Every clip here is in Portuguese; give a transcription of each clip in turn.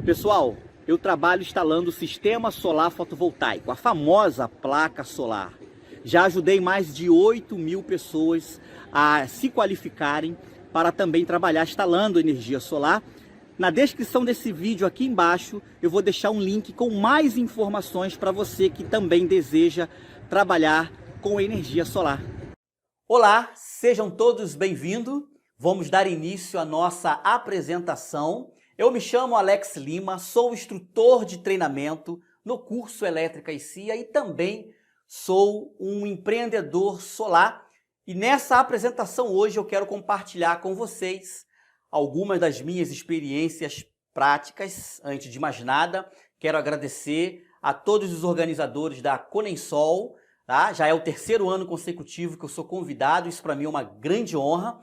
Pessoal, eu trabalho instalando o sistema solar fotovoltaico, a famosa placa solar. Já ajudei mais de 8.000 pessoas a se qualificarem para também trabalhar instalando energia solar. Na descrição desse vídeo aqui embaixo eu vou deixar um link com mais informações para você que também deseja trabalhar com energia solar. Olá, sejam todos bem-vindos. Vamos dar início à nossa apresentação. Eu me chamo Alex Lima, sou instrutor de treinamento no curso Elétrica e CIA e também sou um empreendedor solar. E nessa apresentação hoje eu quero compartilhar com vocês algumas das minhas experiências práticas. Antes de mais nada, quero agradecer a todos os organizadores da Conensol. Tá? Já é o terceiro ano consecutivo que eu sou convidado, isso para mim é uma grande honra.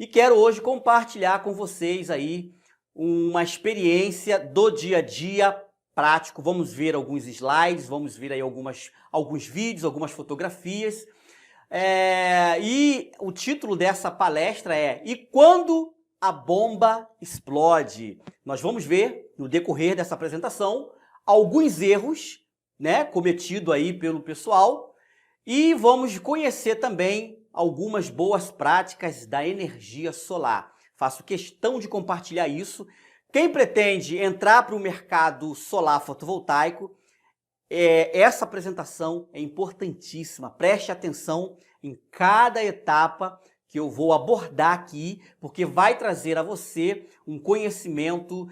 E quero hoje compartilhar com vocês aí uma experiência do dia a dia prático. Vamos ver alguns slides, vamos ver aí alguns vídeos, algumas fotografias. E o título dessa palestra é "E quando a bomba explode?". Nós vamos ver no decorrer dessa apresentação alguns erros, né, cometidos aí pelo pessoal e vamos conhecer também algumas boas práticas da energia solar. Faço questão de compartilhar isso. Quem pretende entrar para o mercado solar fotovoltaico, essa apresentação é importantíssima. Preste atenção em cada etapa que eu vou abordar aqui, porque vai trazer a você um conhecimento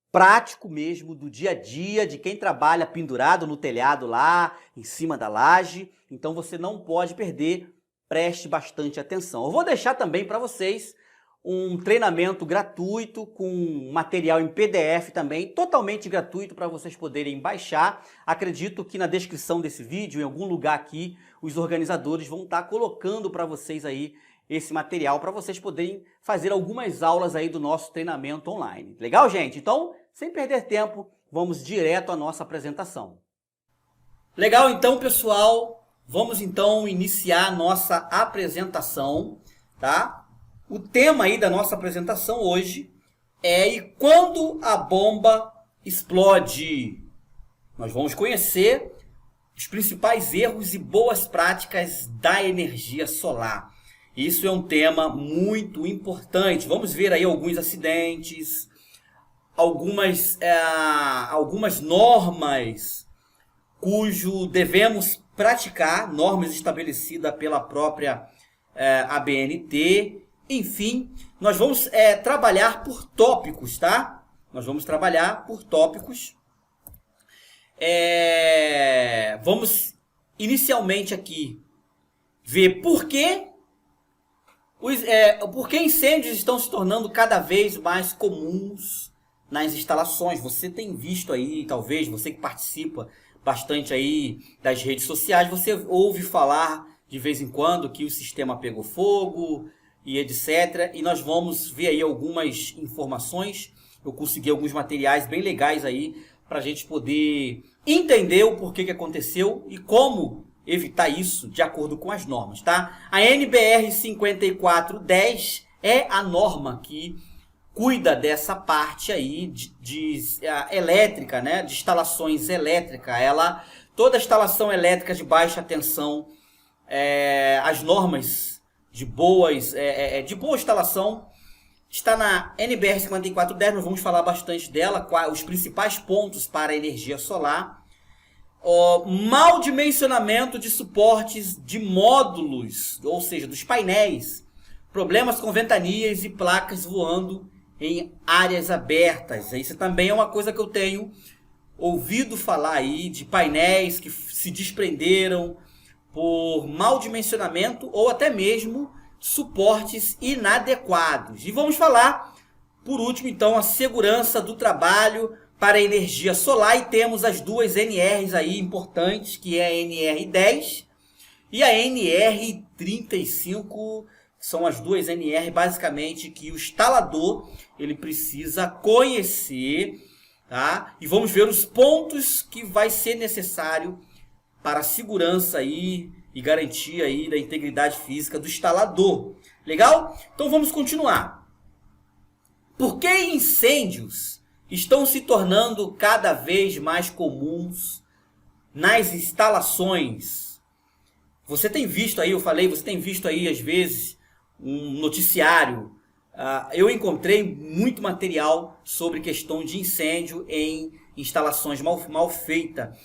prático mesmo do dia a dia, de quem trabalha pendurado no telhado lá, em cima da laje. Então você não pode perder, preste bastante atenção. Eu vou deixar também para vocês um treinamento gratuito com material em PDF também, totalmente gratuito para vocês poderem baixar. Acredito que na descrição desse vídeo, em algum lugar aqui, os organizadores vão estar colocando para vocês aí esse material para vocês poderem fazer algumas aulas aí do nosso treinamento online. Legal, gente? Então, sem perder tempo, vamos direto à nossa apresentação. Legal, então, pessoal, vamos então iniciar a nossa apresentação, tá? O tema aí da nossa apresentação hoje é "E quando a bomba explode?". Nós vamos conhecer os principais erros e boas práticas da energia solar. Isso é um tema muito importante. Vamos ver aí alguns acidentes, algumas normas cujo devemos praticar, normas estabelecidas pela própria ABNT. Enfim, nós vamos trabalhar por tópicos, tá? Nós vamos trabalhar por tópicos. Vamos inicialmente aqui ver por que incêndios estão se tornando cada vez mais comuns nas instalações. Você tem visto aí, talvez, você que participa bastante aí das redes sociais, você ouve falar de vez em quando que o sistema pegou fogo e etc. E nós vamos ver aí algumas informações. Eu consegui alguns materiais bem legais aí para a gente poder entender o porquê que aconteceu e como evitar isso de acordo com as normas, tá? A NBR 5410 é a norma que cuida dessa parte aí de elétrica, né? De instalações elétricas. Toda instalação elétrica de baixa tensão, as normas de boa instalação está na NBR 5410. Nós vamos falar bastante dela, os principais pontos para a energia solar. Mau dimensionamento de suportes de módulos, ou seja, dos painéis, problemas com ventanias e placas voando em áreas abertas. Isso também é uma coisa que eu tenho ouvido falar aí, de painéis que se desprenderam por mau dimensionamento ou até mesmo suportes inadequados. E vamos falar, por último, então, a segurança do trabalho para a energia solar, e temos as duas NRs aí importantes, que é a NR10 e a NR35, são as duas NR basicamente que o instalador ele precisa conhecer, tá? E vamos ver os pontos que vai ser necessário para a segurança aí e garantia aí da integridade física do instalador. Legal? Então vamos continuar. Por que incêndios estão se tornando cada vez mais comuns nas instalações. Você tem visto aí, eu falei, você tem visto aí às vezes um noticiário. Eu encontrei muito material sobre questão de incêndio em instalações mal feitas.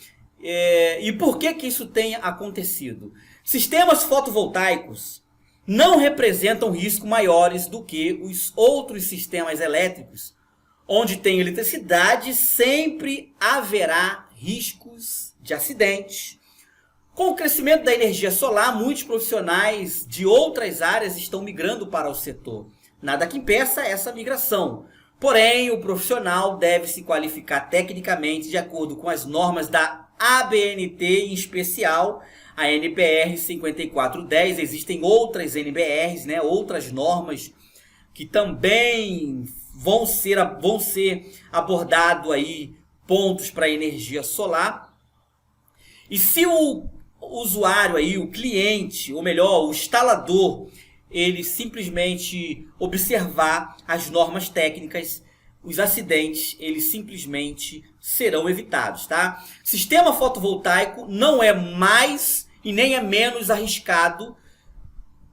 E por que isso tem acontecido? Sistemas fotovoltaicos não representam riscos maiores do que os outros sistemas elétricos. Onde tem eletricidade, sempre haverá riscos de acidentes. Com o crescimento da energia solar, muitos profissionais de outras áreas estão migrando para o setor. Nada que impeça essa migração. Porém, o profissional deve se qualificar tecnicamente de acordo com as normas da ABNT, em especial a NBR 5410. Existem outras NBRs, né, outras normas que também vão ser abordado aí pontos para energia solar. E se o usuário aí, o cliente, ou melhor, o instalador, ele simplesmente observar as normas técnicas, os acidentes, eles simplesmente serão evitados, tá? Sistema fotovoltaico não é mais e nem é menos arriscado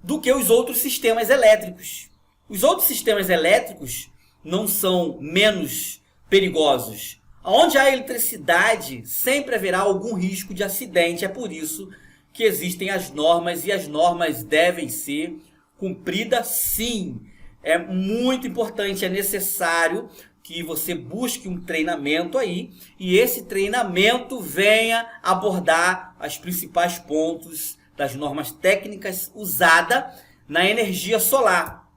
do que os outros sistemas elétricos. Os outros sistemas elétricos não são menos perigosos. Onde há eletricidade, sempre haverá algum risco de acidente. É por isso que existem as normas e as normas devem ser cumpridas sim. É muito importante, é necessário que você busque um treinamento aí e esse treinamento venha abordar os principais pontos das normas técnicas usadas na energia solar.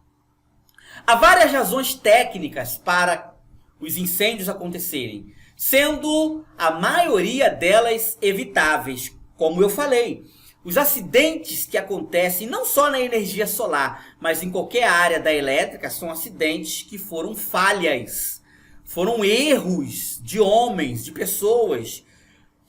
Há várias razões técnicas para os incêndios acontecerem, sendo a maioria delas evitáveis, como eu falei. Os acidentes que acontecem não só na energia solar, mas em qualquer área da elétrica, são acidentes que foram falhas, foram erros de homens, de pessoas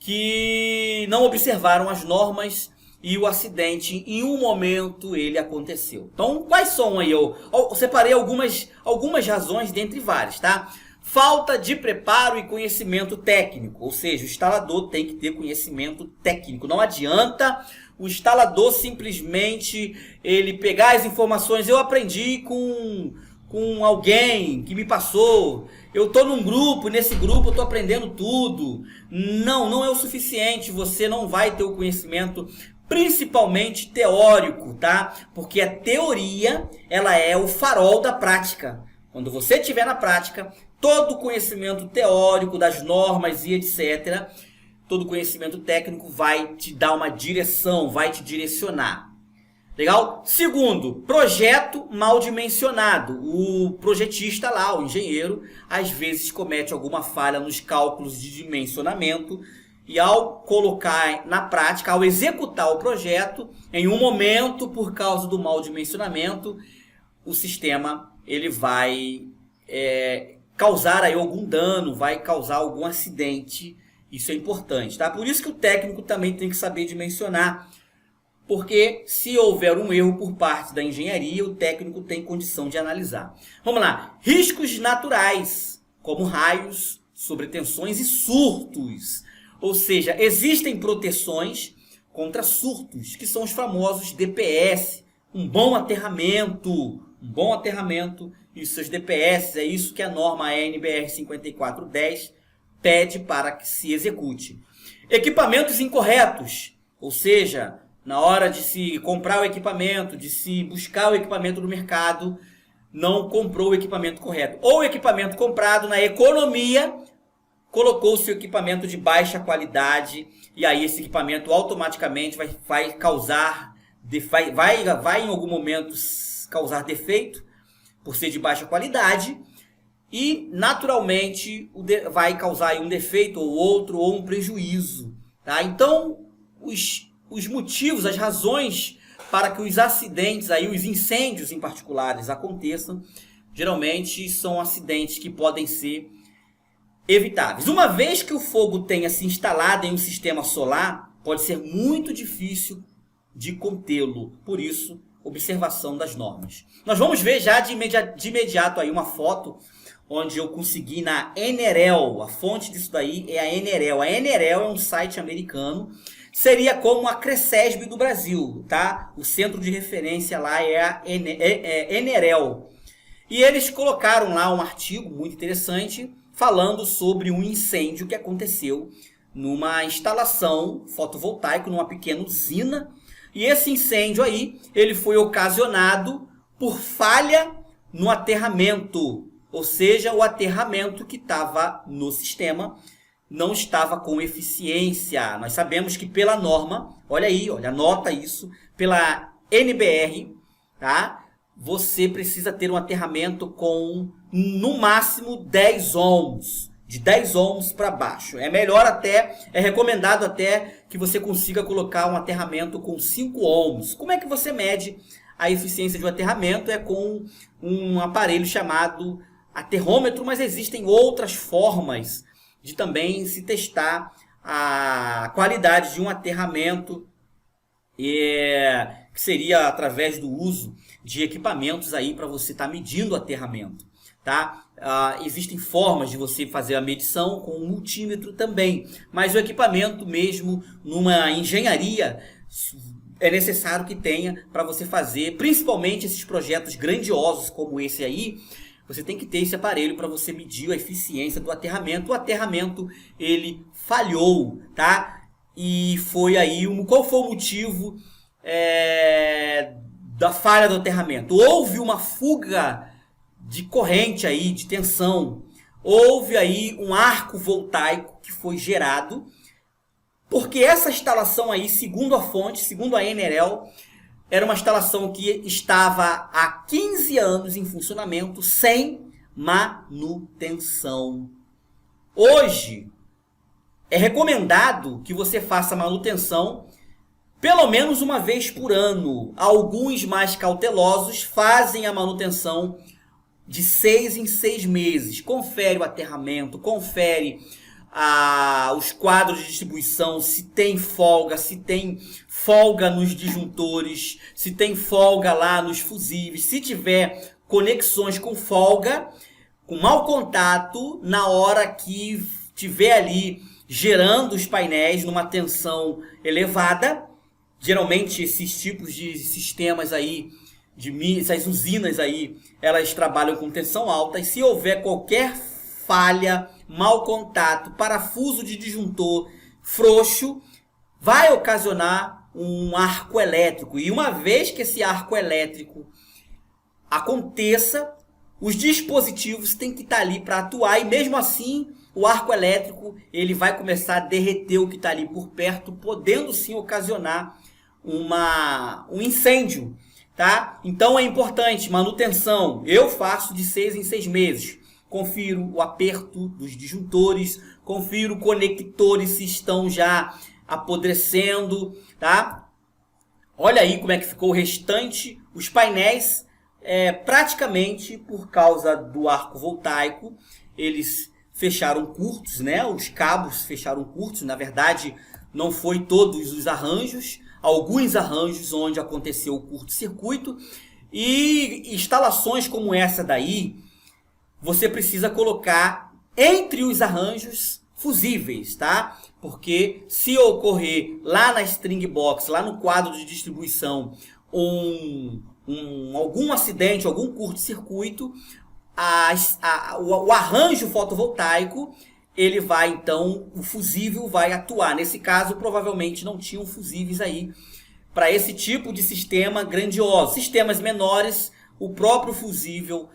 que não observaram as normas e o acidente, em um momento, ele aconteceu. Então, quais são aí? Eu separei algumas razões dentre várias, tá? Falta de preparo e conhecimento técnico, ou seja, o instalador tem que ter conhecimento técnico. Não adianta o instalador simplesmente ele pegar as informações. Eu aprendi com alguém que me passou. Eu estou num grupo, nesse grupo eu estou aprendendo tudo. Não é o suficiente. Você não vai ter o conhecimento, principalmente teórico, tá? Porque a teoria, ela é o farol da prática. Quando você estiver na prática, todo o conhecimento teórico das normas e etc., todo o conhecimento técnico vai te dar uma direção, vai te direcionar. Legal? Segundo, projeto mal dimensionado. O projetista lá, o engenheiro, às vezes comete alguma falha nos cálculos de dimensionamento e ao colocar na prática, ao executar o projeto, em um momento, por causa do mau dimensionamento, o sistema ele vai causar aí algum dano, vai causar algum acidente. Isso é importante, tá? Por isso que o técnico também tem que saber dimensionar, porque se houver um erro por parte da engenharia, o técnico tem condição de analisar. Vamos lá. Riscos naturais, como raios, sobretensões e surtos. Ou seja, existem proteções contra surtos, que são os famosos DPS. Um bom aterramento e os seus DPS, é isso que a norma NBR 5410 pede para que se execute. Equipamentos incorretos, ou seja, na hora de se comprar o equipamento, de se buscar o equipamento no mercado, não comprou o equipamento correto. Ou o equipamento comprado na economia, colocou-se o equipamento de baixa qualidade, e aí esse equipamento automaticamente vai causar, vai em algum momento causar defeito, por ser de baixa qualidade, e naturalmente vai causar aí um defeito ou outro, ou um prejuízo. Tá? Então, os motivos, as razões para que os acidentes, aí, os incêndios em particulares aconteçam, geralmente são acidentes que podem ser evitáveis. Uma vez que o fogo tenha se instalado em um sistema solar, pode ser muito difícil de contê-lo. Por isso, observação das normas. Nós vamos ver já de imediato aí uma foto onde eu consegui na Enerel. A fonte disso daí é a Enerel. A Enerel é um site americano. Seria como a Cresesb do Brasil, tá? O centro de referência lá é a Enerel. E eles colocaram lá um artigo muito interessante falando sobre um incêndio que aconteceu numa instalação fotovoltaica, numa pequena usina. E esse incêndio aí, ele foi ocasionado por falha no aterramento. Ou seja, o aterramento que estava no sistema não estava com eficiência. Nós sabemos que pela norma, olha aí, olha, anota isso, pela NBR, tá? Você precisa ter um aterramento com, no máximo, 10 ohms. De 10 ohms para baixo. É melhor até, é recomendado até que você consiga colocar um aterramento com 5 ohms. Como é que você mede a eficiência de um aterramento? É com um aparelho chamado aterrômetro, mas existem outras formas de também se testar a qualidade de um aterramento, que seria através do uso de equipamentos aí para você estar medindo o aterramento, tá? Existem formas de você fazer a medição com um multímetro também, mas o equipamento mesmo, numa engenharia, é necessário que tenha para você fazer, principalmente esses projetos grandiosos como esse aí. Você tem que ter esse aparelho para você medir a eficiência do aterramento. O aterramento, ele falhou, tá? E foi aí, qual foi o motivo da falha do aterramento? Houve uma fuga de corrente aí, de tensão. Houve aí um arco voltaico que foi gerado, porque essa instalação aí, segundo a fonte, segundo a Enerel, era uma instalação que estava há 15 anos em funcionamento sem manutenção. Hoje, é recomendado que você faça manutenção pelo menos uma vez por ano. Alguns mais cautelosos fazem a manutenção de 6 em 6 meses. Confere o aterramento, confere os quadros de distribuição, se tem folga nos disjuntores, se tem folga lá nos fusíveis. Se tiver conexões com folga, com mau contato, na hora que tiver ali gerando os painéis numa tensão elevada, geralmente esses tipos de sistemas aí, essas usinas aí, elas trabalham com tensão alta, e se houver qualquer falha, mau contato, parafuso de disjuntor frouxo, vai ocasionar um arco elétrico. E uma vez que esse arco elétrico aconteça, os dispositivos têm que estar ali para atuar, e mesmo assim o arco elétrico ele vai começar a derreter o que está ali por perto, podendo sim ocasionar um incêndio, tá? Então é importante, manutenção, eu faço de 6 em 6 meses. Confiro o aperto dos disjuntores, confiro conectores se estão já apodrecendo, tá? Olha aí como é que ficou o restante. Os painéis, praticamente por causa do arco voltaico, eles fecharam curtos, né? Os cabos fecharam curtos. Na verdade, não foi todos os arranjos, alguns arranjos onde aconteceu o curto-circuito. E instalações como essa daí, você precisa colocar entre os arranjos fusíveis, tá? Porque se ocorrer lá na string box, lá no quadro de distribuição, algum acidente, algum curto-circuito, o arranjo fotovoltaico, ele vai então, o fusível vai atuar. Nesse caso, provavelmente não tinham fusíveis aí para esse tipo de sistema grandioso. Sistemas menores, o próprio fusível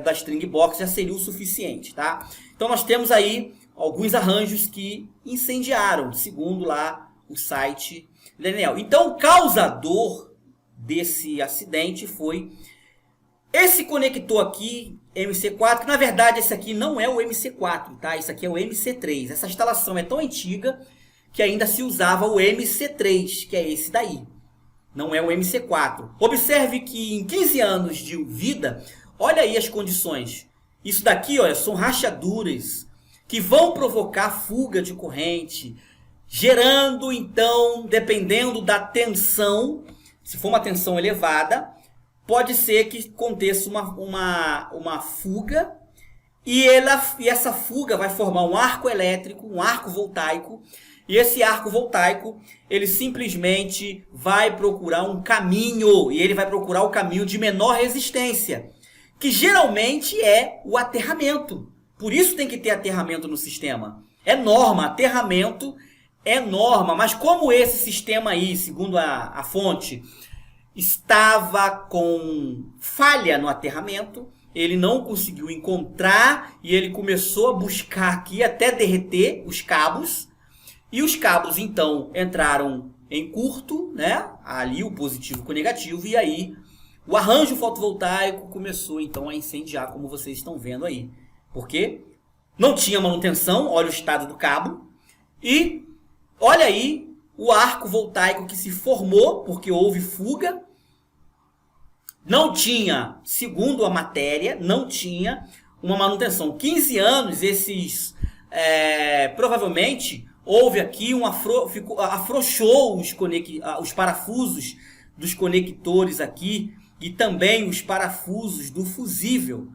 da string box já seria o suficiente, tá? Então nós temos aí alguns arranjos que incendiaram, segundo lá o site da Enel. Então o causador desse acidente foi esse conector aqui, MC4, que na verdade esse aqui não é o MC4, tá? Isso aqui é o MC3. Essa instalação é tão antiga que ainda se usava o MC3, que é esse daí. Não é o MC4. Observe que em 15 anos de vida, olha aí as condições. Isso daqui, olha, são rachaduras que vão provocar fuga de corrente, gerando, então, dependendo da tensão, se for uma tensão elevada, pode ser que aconteça uma fuga e essa fuga vai formar um arco elétrico, um arco voltaico, e esse arco voltaico, ele simplesmente vai procurar um caminho, e ele vai procurar o caminho de menor resistência, que geralmente é o aterramento. Por isso tem que ter aterramento no sistema. É norma, aterramento é norma, mas como esse sistema aí, segundo a fonte, estava com falha no aterramento, ele não conseguiu encontrar e ele começou a buscar aqui até derreter os cabos. E os cabos, então, entraram em curto, né? Ali o positivo com o negativo. E aí o arranjo fotovoltaico começou, então, a incendiar, como vocês estão vendo aí. Por quê? Não tinha manutenção, olha o estado do cabo. E olha aí o arco voltaico que se formou, porque houve fuga. Não tinha, segundo a matéria, não tinha uma manutenção. 15 anos, provavelmente, houve aqui afrouxou os parafusos dos conectores aqui e também os parafusos do fusível.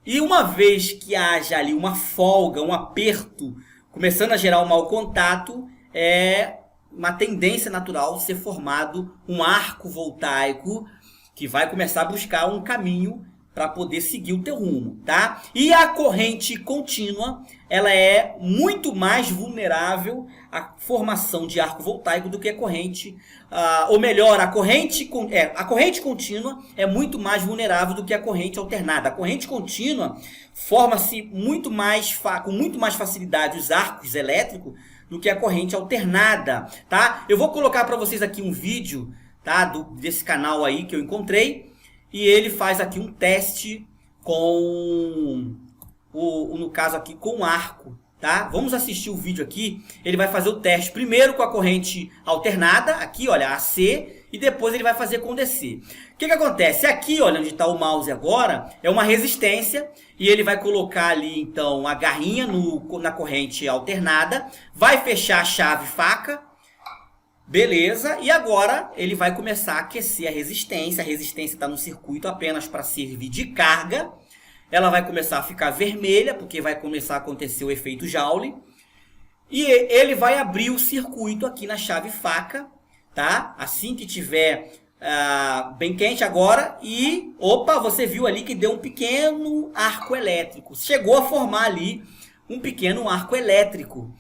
E uma vez que haja ali uma folga, um aperto, começando a gerar um mau contato, é uma tendência natural ser formado um arco voltaico que vai começar a buscar um caminho para poder seguir o teu rumo, tá? E a corrente contínua, ela é muito mais vulnerável à formação de arco voltaico do que a corrente, ou melhor, a corrente contínua é muito mais vulnerável do que a corrente alternada. A corrente contínua forma-se com muito mais facilidade os arcos elétricos do que a corrente alternada, tá? Eu vou colocar para vocês aqui um vídeo, tá, desse canal aí que eu encontrei, e ele faz aqui um teste com no caso aqui com o arco, tá? Vamos assistir o vídeo aqui. Ele vai fazer o teste primeiro com a corrente alternada, aqui, olha, AC, e depois ele vai fazer com DC. O que acontece? Aqui, olha, onde está o mouse agora, é uma resistência, e ele vai colocar ali, então, a garrinha na corrente alternada, vai fechar a chave faca. Beleza, e agora ele vai começar a aquecer a resistência está no circuito apenas para servir de carga. Ela vai começar a ficar vermelha, porque vai começar a acontecer o efeito Joule. E ele vai abrir o circuito aqui na chave faca, tá? Assim que tiver bem quente agora. E, opa, você viu ali que deu um pequeno arco elétrico. Chegou a formar ali um pequeno arco elétrico.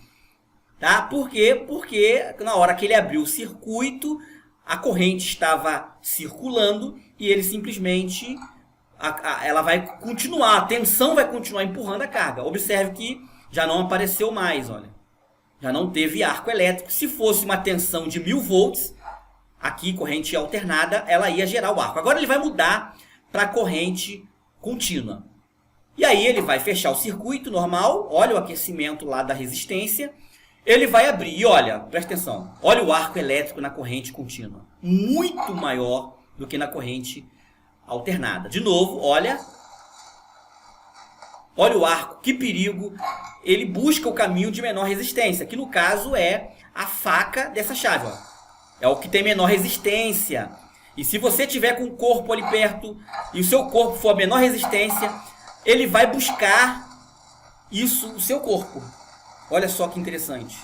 Tá? Por quê? Porque na hora que ele abriu o circuito, a corrente estava circulando e ele simplesmente, ela vai continuar, a tensão vai continuar empurrando a carga. Observe que já não apareceu mais, olha. Já não teve arco elétrico. Se fosse uma tensão de 1000 volts, aqui corrente alternada, ela ia gerar o arco. Agora ele vai mudar para corrente contínua. E aí ele vai fechar o circuito normal, olha o aquecimento lá da resistência. Ele vai abrir, e olha, presta atenção, olha o arco elétrico na corrente contínua. Muito maior do que na corrente alternada. De novo, olha o arco, que perigo. Ele busca o caminho de menor resistência, que no caso é a faca dessa chave. Ó. É o que tem menor resistência. E se você tiver com o corpo ali perto, e o seu corpo for a menor resistência, ele vai buscar isso, o seu corpo. Olha só que interessante.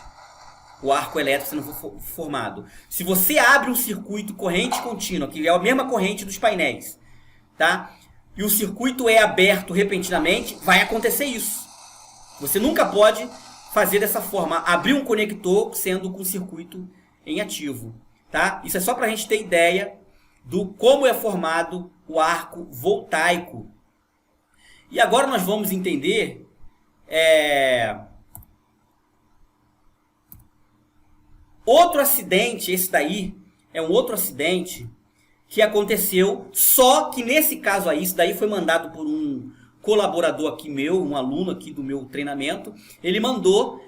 O arco elétrico sendo formado. Se você abre um circuito corrente contínua, que é a mesma corrente dos painéis, tá? E o circuito é aberto repentinamente, vai acontecer isso. Você nunca pode fazer dessa forma, abrir um conector sendo com o circuito em ativo, tá? Isso é só para a gente ter ideia do como é formado o arco voltaico. E agora nós vamos entender outro acidente. Esse daí é um outro acidente que aconteceu, só que nesse caso aí, isso daí foi mandado por um colaborador aqui meu, um aluno aqui do meu treinamento. Ele mandou,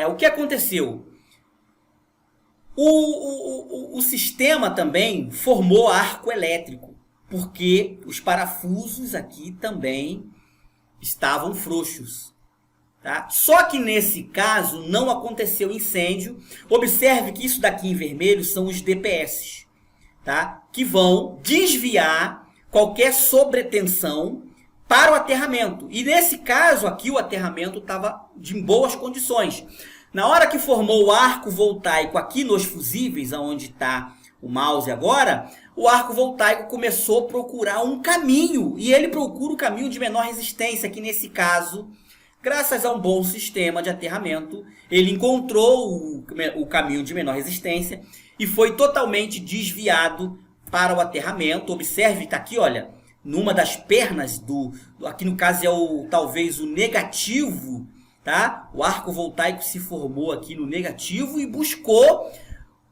o que aconteceu? O sistema também formou arco elétrico, porque os parafusos aqui também estavam frouxos. Tá? Só que nesse caso não aconteceu incêndio. Observe que isso daqui em vermelho são os DPS, tá? Que vão desviar qualquer sobretensão para o aterramento. E nesse caso aqui, o aterramento estava em boas condições. Na hora que formou o arco voltaico aqui nos fusíveis, onde está o mouse agora, o arco voltaico começou a procurar um caminho. E ele procura o caminho de menor resistência, que nesse caso, graças a um bom sistema de aterramento, ele encontrou o caminho de menor resistência e foi totalmente desviado para o aterramento. Observe, está aqui, olha, numa das pernas aqui no caso é talvez o negativo, tá? O arco voltaico se formou aqui no negativo e buscou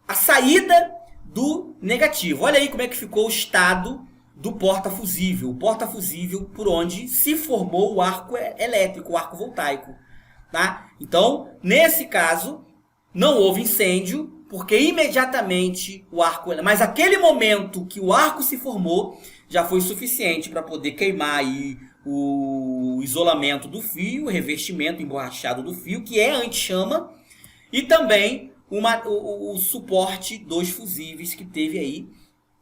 a saída do negativo. Olha aí como é que ficou o estado do porta-fusível. O porta-fusível por onde se formou o arco elétrico, o arco voltaico, tá? Então, nesse caso, não houve incêndio, porque imediatamente o arco... Mas aquele momento que o arco se formou, já foi suficiente para poder queimar aí o isolamento do fio, o revestimento emborrachado do fio, que é anti-chama, e também o suporte dos fusíveis que teve aí,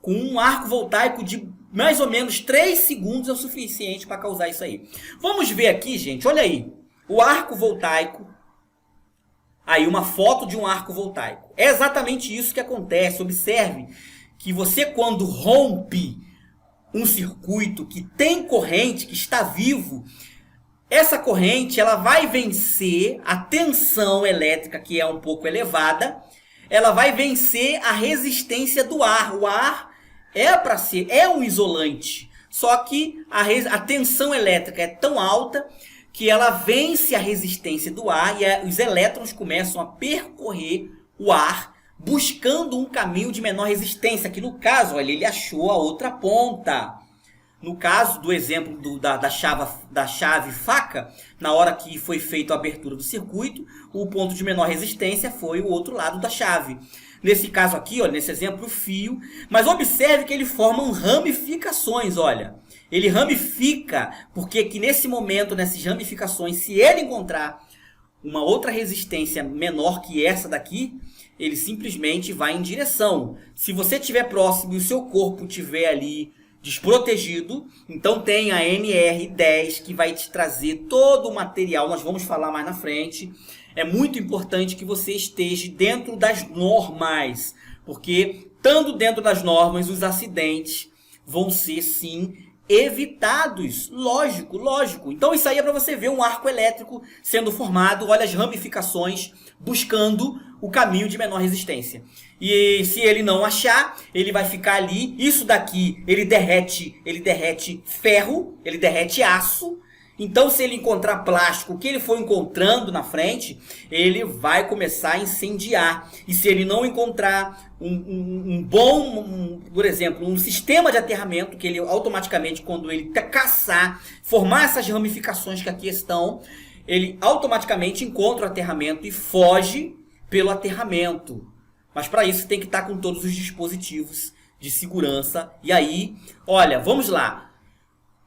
com um arco voltaico de mais ou menos 3 segundos é o suficiente para causar isso aí. Vamos ver aqui, gente, olha aí, o arco voltaico. Aí, uma foto de um arco voltaico. É exatamente isso que acontece. Observe que você, quando rompe um circuito que tem corrente, que está vivo, essa corrente ela vai vencer a tensão elétrica, que é um pouco elevada. Ela vai vencer a resistência do ar. O ar é um isolante. Só que a tensão elétrica é tão alta que ela vence a resistência do ar e os elétrons começam a percorrer o ar buscando um caminho de menor resistência, que no caso, olha, ele achou a outra ponta. No caso do exemplo da chave faca, na hora que foi feita a abertura do circuito, o ponto de menor resistência foi o outro lado da chave. Nesse caso aqui, olha, nesse exemplo, o fio. Mas observe que ele forma ramificações, olha. Ele ramifica, porque que nesse momento, nessas ramificações, se ele encontrar uma outra resistência menor que essa daqui, ele simplesmente vai em direção. Se você estiver próximo e o seu corpo estiver ali desprotegido, então tem a NR10 que vai te trazer todo o material, nós vamos falar mais na frente. É muito importante que você esteja dentro das normas, porque estando dentro das normas, os acidentes vão ser sim evitados. Lógico. Então isso aí é para você ver um arco elétrico sendo formado, olha as ramificações, buscando o caminho de menor resistência. E se ele não achar, ele vai ficar ali. Isso daqui, ele derrete ferro, ele derrete aço. Então, se ele encontrar plástico, o que ele for encontrando na frente, ele vai começar a incendiar. E se ele não encontrar por exemplo, um sistema de aterramento, que ele automaticamente, quando ele caçar, formar essas ramificações que aqui estão, ele automaticamente encontra o aterramento e foge pelo aterramento. Mas para isso tem que estar com todos os dispositivos de segurança. E aí, olha, vamos lá.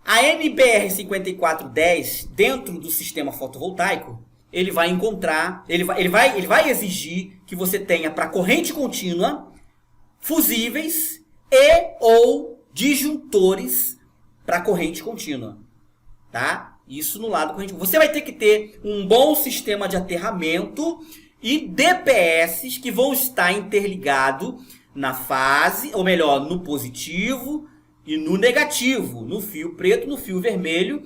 A NBR 5410, dentro do sistema fotovoltaico, ele vai encontrar, ele vai exigir que você tenha para corrente contínua, fusíveis e ou disjuntores para corrente contínua, tá? Isso no lado corrente. Você vai ter que ter um bom sistema de aterramento e DPS que vão estar interligados na fase, ou melhor, no positivo e no negativo, no fio preto, no fio vermelho,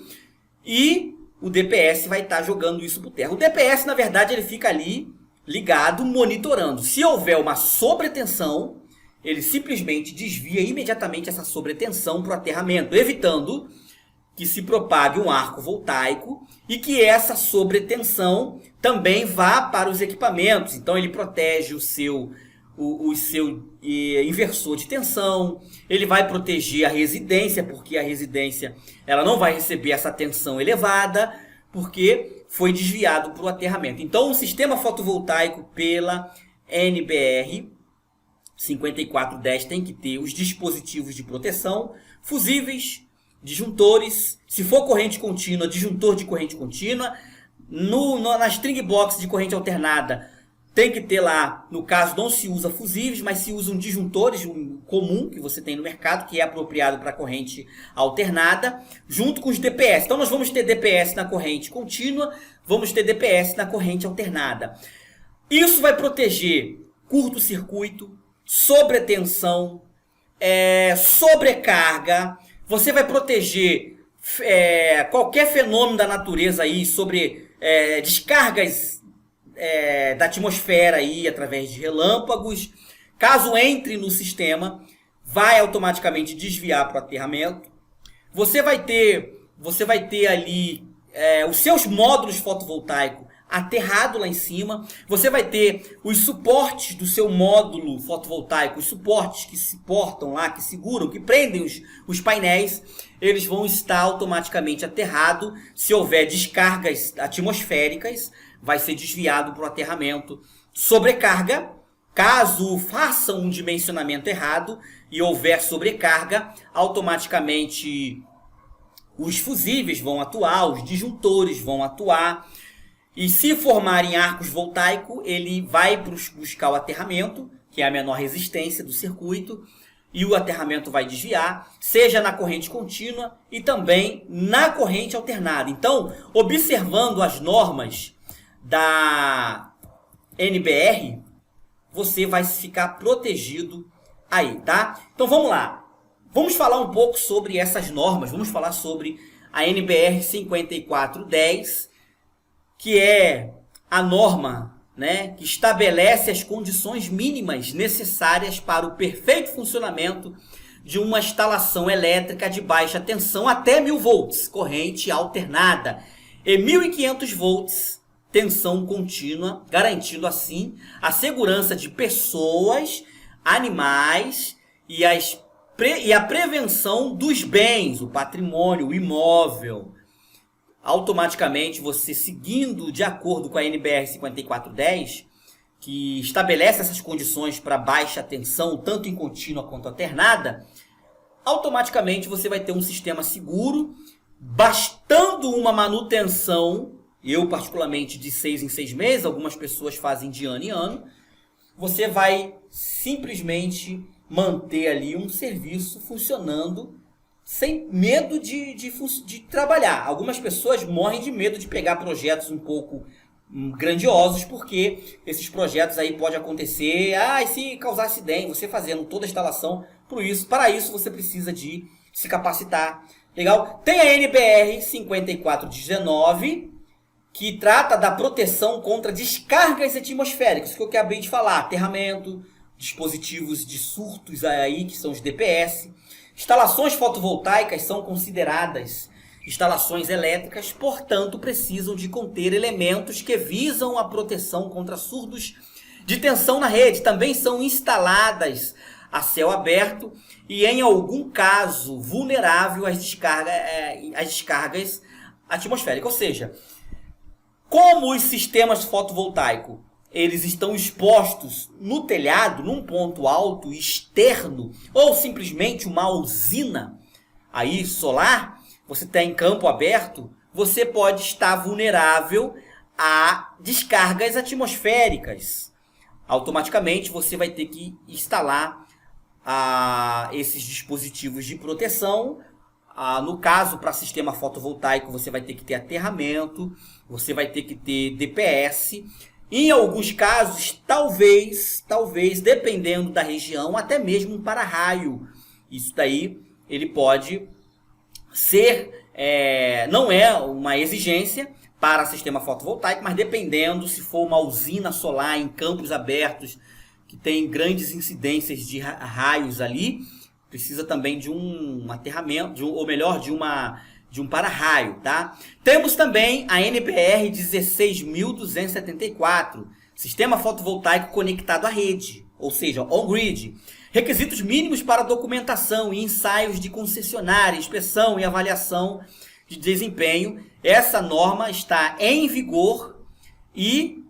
e o DPS vai estar jogando isso por terra. O DPS, na verdade, ele fica ali ligado, monitorando. Se houver uma sobretensão, ele simplesmente desvia imediatamente essa sobretensão para o aterramento, evitando que se propague um arco voltaico e que essa sobretensão também vá para os equipamentos. Então, ele protege o seu inversor de tensão, ele vai proteger a residência, porque a residência ela não vai receber essa tensão elevada, porque foi desviado para o aterramento. Então, o sistema fotovoltaico pela NBR 5410 tem que ter os dispositivos de proteção, fusíveis, disjuntores, se for corrente contínua, disjuntor de corrente contínua, na string box de corrente alternada, tem que ter lá, no caso não se usa fusíveis, mas se usam disjuntores, comum que você tem no mercado, que é apropriado para a corrente alternada, junto com os DPS. Então nós vamos ter DPS na corrente contínua, vamos ter DPS na corrente alternada. Isso vai proteger curto-circuito, sobretensão, sobrecarga. Você vai proteger qualquer fenômeno da natureza aí sobre descargas da atmosfera aí através de relâmpagos. Caso entre no sistema, vai automaticamente desviar para o aterramento. Você vai ter ali os seus módulos fotovoltaicos aterrado lá em cima. Você vai ter os suportes do seu módulo fotovoltaico, os suportes que se portam lá, que seguram, que prendem os painéis, eles vão estar automaticamente aterrados. Se houver descargas atmosféricas, vai ser desviado para o aterramento. Sobrecarga, caso faça um dimensionamento errado e houver sobrecarga, automaticamente os fusíveis vão atuar, os disjuntores vão atuar. E se formarem arcos voltaicos, ele vai buscar o aterramento, que é a menor resistência do circuito, e o aterramento vai desviar, seja na corrente contínua e também na corrente alternada. Então, observando as normas da NBR, você vai ficar protegido aí, tá? Então vamos lá. Vamos falar um pouco sobre essas normas. Vamos falar sobre a NBR 5410, que é a norma, né, que estabelece as condições mínimas necessárias para o perfeito funcionamento de uma instalação elétrica de baixa tensão até 1000 volts, corrente alternada, e 1500 volts, tensão contínua, garantindo assim a segurança de pessoas, animais e a prevenção dos bens, o patrimônio, o imóvel. Automaticamente, você seguindo de acordo com a NBR 5410, que estabelece essas condições para baixa tensão, tanto em contínua quanto alternada, automaticamente você vai ter um sistema seguro, bastando uma manutenção, eu particularmente de 6 em 6 meses, algumas pessoas fazem de ano em ano, você vai simplesmente manter ali um serviço funcionando sem medo de trabalhar. Algumas pessoas morrem de medo de pegar projetos um pouco grandiosos, porque esses projetos aí pode acontecer, e se causar acidente, você fazendo toda a instalação, para isso você precisa de se capacitar. Legal? Tem a NBR 5419, que trata da proteção contra descargas atmosféricas, que eu acabei de falar, aterramento, dispositivos de surtos aí, que são os DPS. Instalações fotovoltaicas são consideradas instalações elétricas, portanto, precisam de conter elementos que visam a proteção contra surtos de tensão na rede. Também são instaladas a céu aberto e, em algum caso, vulnerável às descargas atmosféricas. Ou seja, como os sistemas fotovoltaicos eles estão expostos no telhado, num ponto alto externo, ou simplesmente uma usina aí solar, você tem campo aberto, você pode estar vulnerável a descargas atmosféricas. Automaticamente você vai ter que instalar esses dispositivos de proteção. No caso, para sistema fotovoltaico, você vai ter que ter aterramento, você vai ter que ter DPS. Em alguns casos, talvez, dependendo da região, até mesmo um para-raio. Isso daí, ele pode ser, não é uma exigência para sistema fotovoltaico, mas dependendo, se for uma usina solar em campos abertos, que tem grandes incidências de raios ali, precisa também de um aterramento, ou melhor, de um para-raio, tá? Temos também a NBR 16.274, Sistema Fotovoltaico Conectado à Rede, ou seja, on-grid. Requisitos mínimos para documentação e ensaios de concessionária, inspeção e avaliação de desempenho. Essa norma está em vigor e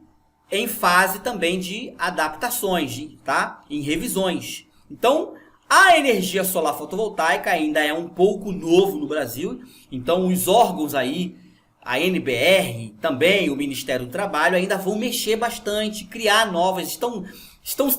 em fase também de adaptações, tá? Em revisões. Então, a energia solar fotovoltaica ainda é um pouco novo no Brasil, então os órgãos aí, a NBR, também o Ministério do Trabalho, ainda vão mexer bastante, criar novas, estão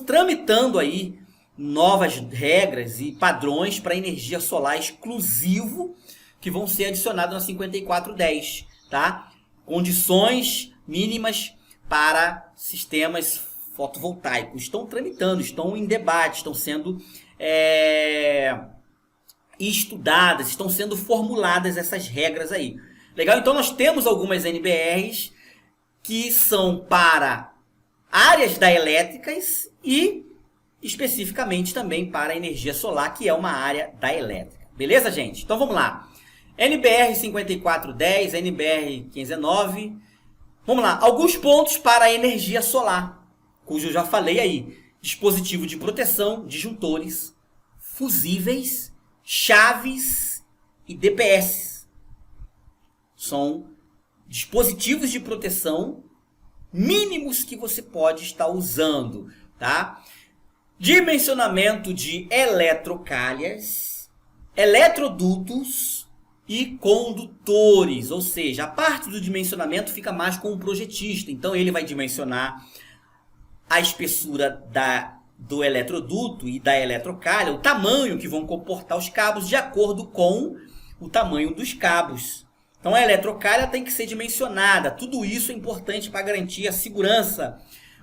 tramitando aí novas regras e padrões para energia solar exclusivo que vão ser adicionados na 5410, tá? Condições mínimas para sistemas fotovoltaicos. Estão tramitando, estão em debate, estão sendo estudadas, estão sendo formuladas essas regras aí. Legal? Então nós temos algumas NBRs que são para áreas da elétricas e especificamente também para a energia solar, que é uma área da elétrica. Beleza, gente? Então vamos lá. NBR 5410, NBR 519. Vamos lá. Alguns pontos para a energia solar, cujo eu já falei aí. Dispositivo de proteção, disjuntores, fusíveis, chaves e DPS. São dispositivos de proteção mínimos que você pode estar usando, tá? Dimensionamento de eletrocalhas, eletrodutos e condutores, ou seja, a parte do dimensionamento fica mais com o projetista, então ele vai dimensionar a espessura do eletroduto e da eletrocalha, o tamanho que vão comportar os cabos de acordo com o tamanho dos cabos. Então a eletrocalha tem que ser dimensionada, tudo isso é importante para garantir a segurança.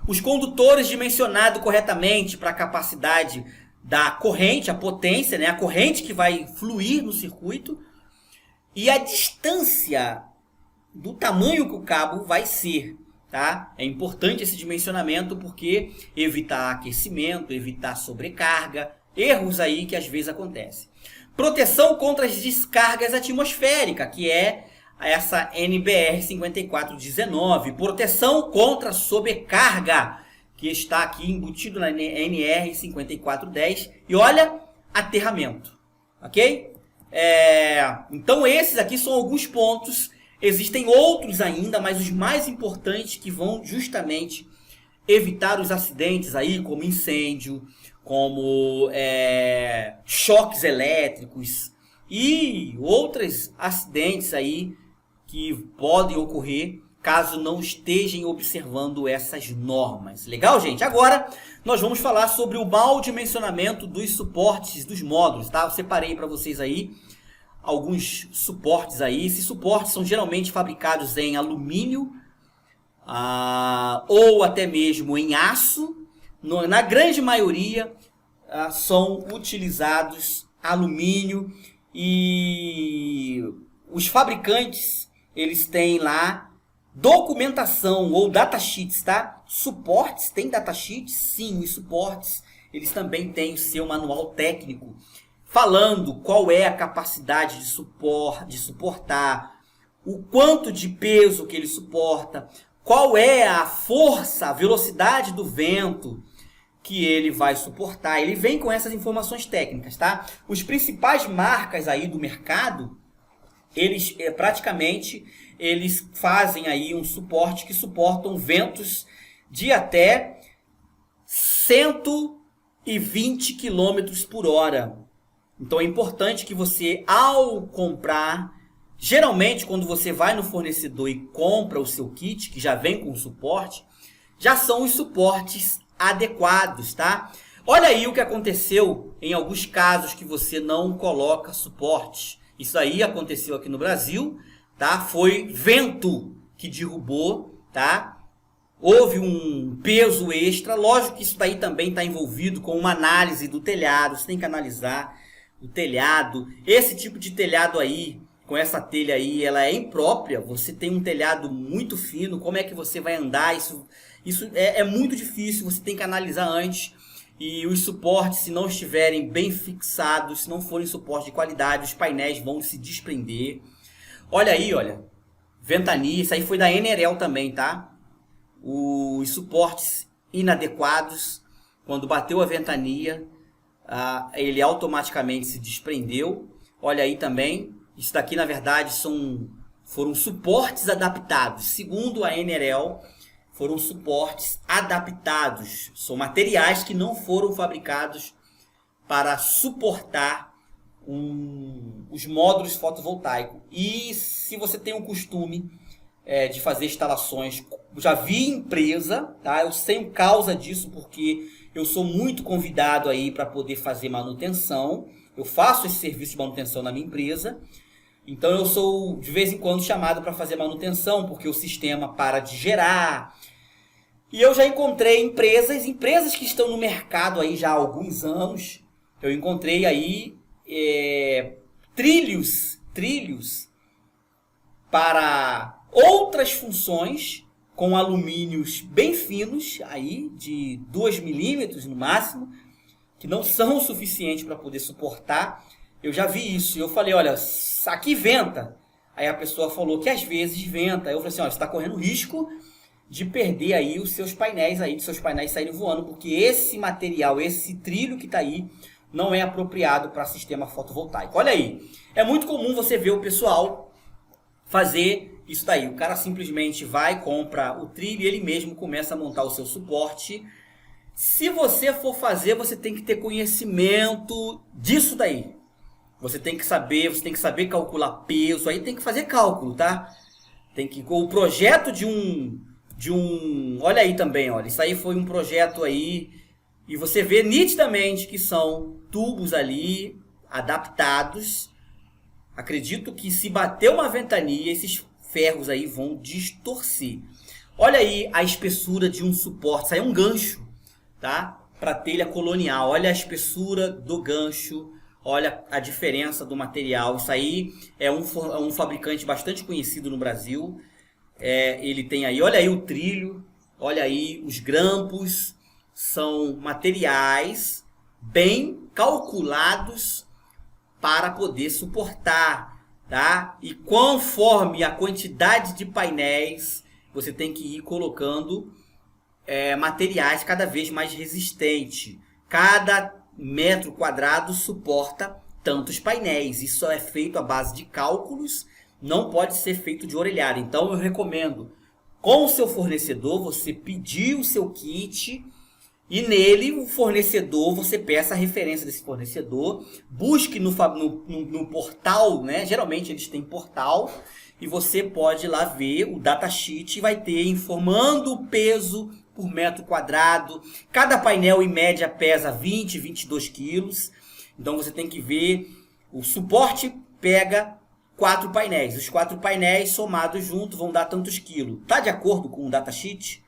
Os condutores dimensionados corretamente para a capacidade da corrente, a potência, né? A corrente que vai fluir no circuito. E a distância do tamanho que o cabo vai ser. Tá? É importante esse dimensionamento porque evitar aquecimento, evitar sobrecarga, erros aí que às vezes acontecem. Proteção contra as descargas atmosféricas, que é essa NBR 5419. Proteção contra sobrecarga, que está aqui embutido na NR 5410. E olha, aterramento. Ok? Então esses aqui são alguns pontos. Existem outros ainda, mas os mais importantes que vão justamente evitar os acidentes aí, como incêndio, como choques elétricos e outros acidentes aí que podem ocorrer caso não estejam observando essas normas. Legal, gente? Agora nós vamos falar sobre o mau dimensionamento dos suportes dos módulos, tá? Eu separei para vocês aí alguns suportes aí. Esses suportes são geralmente fabricados em alumínio ou até mesmo em aço. Na grande maioria são utilizados alumínio e os fabricantes eles têm lá documentação ou datasheets, tá? Suportes, tem datasheets? Sim, os suportes eles também têm o seu manual técnico falando qual é a capacidade de suportar, o quanto de peso que ele suporta, qual é a força, a velocidade do vento que ele vai suportar. Ele vem com essas informações técnicas, tá? Os principais marcas aí do mercado, eles praticamente eles fazem aí um suporte que suportam ventos de até 120 km por hora. Então é importante que você, ao comprar, geralmente quando você vai no fornecedor e compra o seu kit, que já vem com o suporte, já são os suportes adequados, tá? Olha aí o que aconteceu em alguns casos que você não coloca suporte. Isso aí aconteceu aqui no Brasil, tá? Foi vento que derrubou, tá? Houve um peso extra. Lógico que isso daí também está envolvido com uma análise do telhado. Você tem que analisar o telhado. Esse tipo de telhado aí, com essa telha aí, ela é imprópria. Você tem um telhado muito fino. Como é que você vai andar? Isso é muito difícil. Você tem que analisar antes. E os suportes, se não estiverem bem fixados, se não forem suporte de qualidade, os painéis vão se desprender. Olha aí, olha. Ventania. Isso aí foi da Enerel também, tá? Os suportes inadequados. Quando bateu a ventania, ele automaticamente se desprendeu. Olha aí também. Isso daqui, na verdade, foram suportes adaptados. Segundo a Enerel, foram suportes adaptados. São materiais que não foram fabricados para suportar os módulos fotovoltaicos. E se você tem o costume de fazer instalações já vi empresa, tá? Eu tenho causa disso porque eu sou muito convidado aí para poder fazer manutenção. Eu faço esse serviço de manutenção na minha empresa. Então eu sou de vez em quando chamado para fazer manutenção porque o sistema para de gerar. E eu já encontrei empresas que estão no mercado aí já há alguns anos. Eu encontrei aí trilhos para outras funções com alumínios bem finos, aí de 2 milímetros no máximo, que não são o suficiente para poder suportar. Eu já vi isso. Eu falei, olha, aqui venta. Aí a pessoa falou que às vezes venta. Eu falei assim, olha, você está correndo risco de perder aí os seus painéis aí, de seus painéis saírem voando, porque esse material, esse trilho que está aí, não é apropriado para sistema fotovoltaico. Olha aí, é muito comum você ver o pessoal fazer isso daí. O cara simplesmente vai, compra o trilho e ele mesmo começa a montar o seu suporte. Se você for fazer, você tem que ter conhecimento disso daí. Você tem que saber calcular peso, aí tem que fazer cálculo, tá? O projeto de um olha aí também, olha, isso aí foi um projeto aí, e você vê nitidamente que são tubos ali adaptados. Acredito que se bater uma ventania, esses ferros aí vão distorcer. Olha aí a espessura de um suporte, isso aí é um gancho, tá? Para telha colonial, olha a espessura do gancho, olha a diferença do material. Isso aí é um fabricante bastante conhecido no Brasil. Ele tem aí, olha aí o trilho, olha aí os grampos, são materiais bem calculados para poder suportar, tá? E conforme a quantidade de painéis, você tem que ir colocando materiais cada vez mais resistentes. Cada metro quadrado suporta tantos painéis. Isso é feito à base de cálculos. Não pode ser feito de orelhada. Então eu recomendo, com o seu fornecedor, você pedir o seu kit e nele o fornecedor, você peça a referência desse fornecedor, busque no portal, né? Geralmente eles têm portal e você pode ir lá ver o datasheet e vai ter informando o peso por metro quadrado. Cada painel em média pesa 20, 22 quilos. Então você tem que ver, o suporte pega 4 painéis. Os 4 painéis somados juntos vão dar tantos quilos. Está de acordo com o datasheet?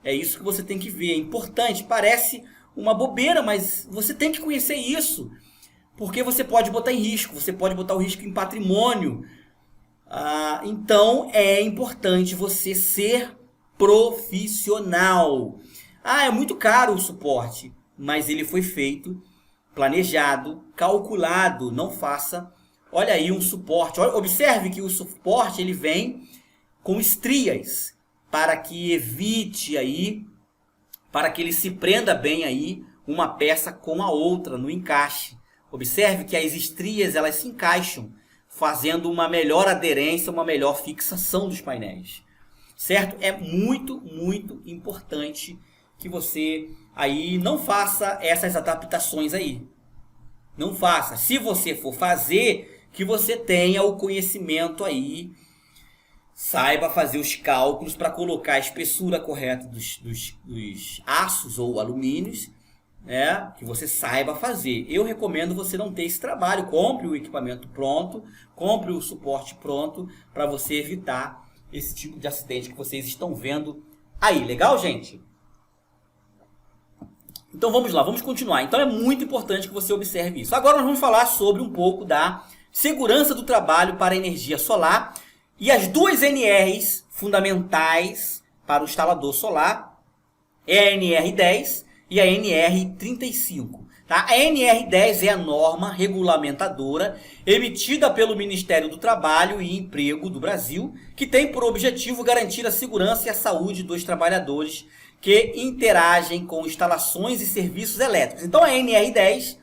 É isso que você tem que ver. É importante. Parece uma bobeira, mas você tem que conhecer isso. Porque você pode botar em risco. Você pode botar o risco em patrimônio. Então é importante você ser profissional. É muito caro o suporte. Mas ele foi feito, planejado, calculado. Não faça... Olha aí um suporte. Observe que o suporte ele vem com estrias para que evite aí, para que ele se prenda bem aí uma peça com a outra no encaixe. Observe que as estrias elas se encaixam, fazendo uma melhor aderência, uma melhor fixação dos painéis. Certo? É muito, muito importante que você aí não faça essas adaptações aí. Não faça. Se você for fazer, que você tenha o conhecimento aí, saiba fazer os cálculos para colocar a espessura correta dos aços ou alumínios, né? Que você saiba fazer. Eu recomendo você não ter esse trabalho. Compre o equipamento pronto, compre o suporte pronto para você evitar esse tipo de acidente que vocês estão vendo aí. Legal, gente? Então vamos lá, vamos continuar. Então é muito importante que você observe isso. Agora nós vamos falar sobre um pouco da segurança do trabalho para a energia solar e as duas NRs fundamentais para o instalador solar é a NR10 e a NR35. Tá? A NR10 é a norma regulamentadora emitida pelo Ministério do Trabalho e Emprego do Brasil, que tem por objetivo garantir a segurança e a saúde dos trabalhadores que interagem com instalações e serviços elétricos. Então a NR10